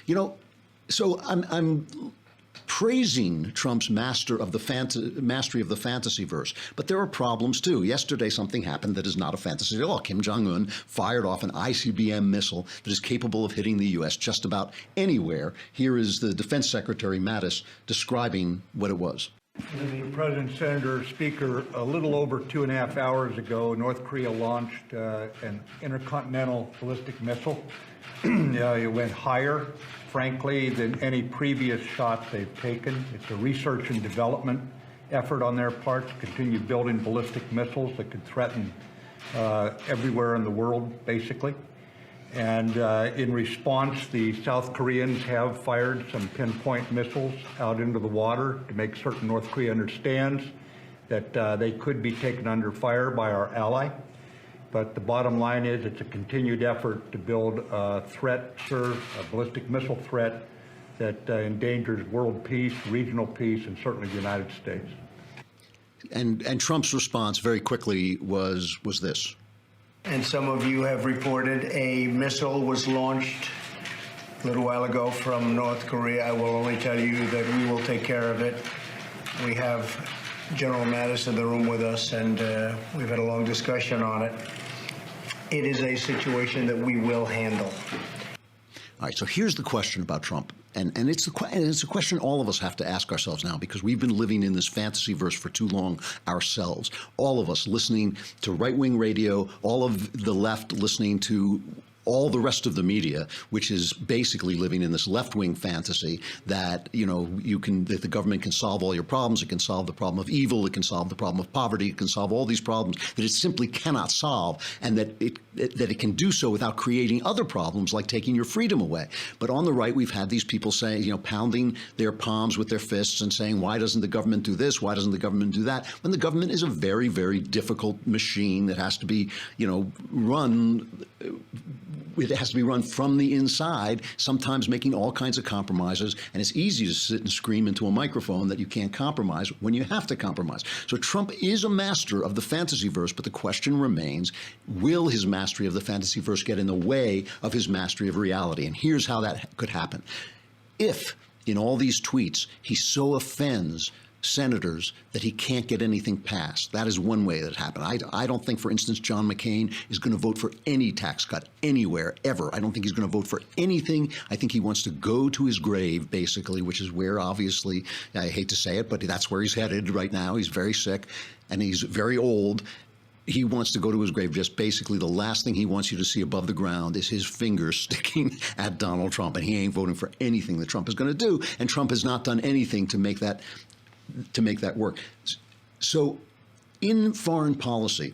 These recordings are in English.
You know, so I'm praising Trump's mastery of the fantasy verse, but there are problems too. Yesterday, something happened that is not a fantasy at all. Kim Jong-un fired off an ICBM missile that is capable of hitting the U.S. just about anywhere. Here is the Defense Secretary Mattis describing what it was. Mr. President, Senator, Speaker, a little over 2.5 hours ago, North Korea launched an intercontinental ballistic missile. It went higher, frankly, than any previous shot they've taken. It's a research and development effort on their part to continue building ballistic missiles that could threaten everywhere in the world, basically. And in response, the South Koreans have fired some pinpoint missiles out into the water to make certain North Korea understands that they could be taken under fire by our ally. But the bottom line is it's a continued effort to build a threat, a ballistic missile threat that endangers world peace, regional peace, and certainly the United States. And Trump's response very quickly was this. And some of you have reported a missile was launched a little while ago from North Korea. I will only tell you that we will take care of it. We have General Mattis in the room with us, and we've had a long discussion on it. It is a situation that we will handle. All right, so here's the question about Trump, and it's a question all of us have to ask ourselves now, because we've been living in this fantasy verse for too long ourselves. All of us listening to right-wing radio, all of the left listening to all the rest of the media, which is basically living in this left-wing fantasy that, you know, that the government can solve all your problems. It can solve the problem of evil. It can solve the problem of poverty. It can solve all these problems that it simply cannot solve, and that it can do so without creating other problems like taking your freedom away. But on the right, we've had these people saying, you know, pounding their palms with their fists and saying, why doesn't the government do this? Why doesn't the government do that? When the government is a very, very difficult machine that has to be, you know, run. It has to be run from the inside, sometimes making all kinds of compromises. And it's easy to sit and scream into a microphone that you can't compromise when you have to compromise. So Trump is a master of the fantasy verse, but the question remains, will his mastery of the fantasy verse get in the way of his mastery of reality? And here's how that could happen. If, in all these tweets, he so offends senators that he can't get anything passed. That is one way that it happened. I don't think, for instance, John McCain is going to vote for any tax cut anywhere, ever. I don't think he's going to vote for anything. I think he wants to go to his grave, basically, which is where, obviously, I hate to say it, but that's where he's headed right now. He's very sick and he's very old. He wants to go to his grave. Just basically the last thing he wants you to see above the ground is his finger sticking at Donald Trump. And he ain't voting for anything that Trump is going to do. And Trump has not done anything to make that work. So in foreign policy,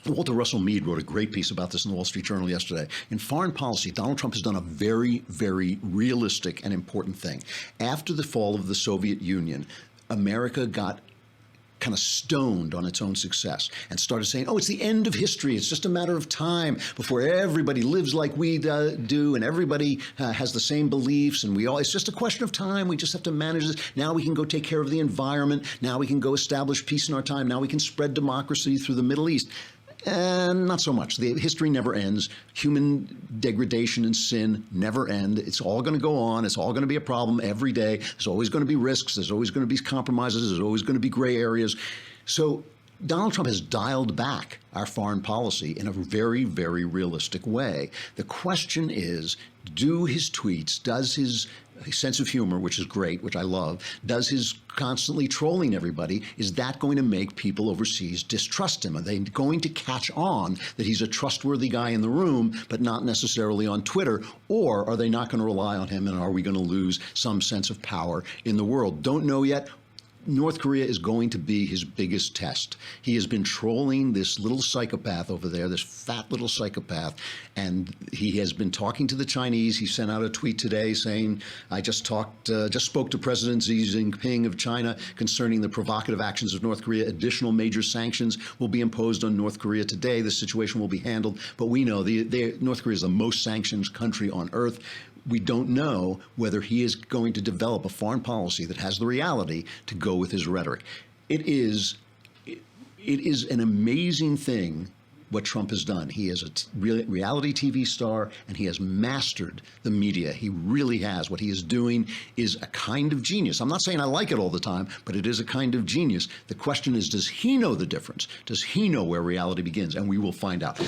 Walter Russell Mead wrote a great piece about this in the Wall Street Journal yesterday. In foreign policy, Donald Trump has done a very, very realistic and important thing. After the fall of the Soviet Union, America got kind of stoned on its own success and started saying, oh, it's the end of history. It's just a matter of time before everybody lives like we do and everybody has the same beliefs and it's just a question of time. We just have to manage this. Now we can go take care of the environment. Now we can go establish peace in our time. Now we can spread democracy through the Middle East. And not so much. The history never ends. Human degradation and sin never end. It's all going to go on. It's all going to be a problem every day. There's always going to be risks. There's always going to be compromises. There's always going to be gray areas. So Donald Trump has dialed back our foreign policy in a very, very realistic way. The question is, do his tweets, does his sense of humor, which is great, which I love, does his constantly trolling everybody, is that going to make people overseas distrust him? Are they going to catch on that he's a trustworthy guy in the room, but not necessarily on Twitter? Or are they not going to rely on him, and are we going to lose some sense of power in the world? Don't know yet. North Korea is going to be his biggest test. He has been trolling this little psychopath over there, this fat little psychopath, and he has been talking to the Chinese. He sent out a tweet today saying, I just spoke to President Xi Jinping of China concerning the provocative actions of North Korea. Additional major sanctions will be imposed on North Korea today. The situation will be handled. But we know North Korea is the most sanctioned country on earth. We don't know whether he is going to develop a foreign policy that has the reality to go with his rhetoric. It is an amazing thing what Trump has done. He is a reality TV star, and he has mastered the media. He really has. What he is doing is a kind of genius. I'm not saying I like it all the time, but it is a kind of genius. The question is, does he know the difference? Does he know where reality begins? And we will find out.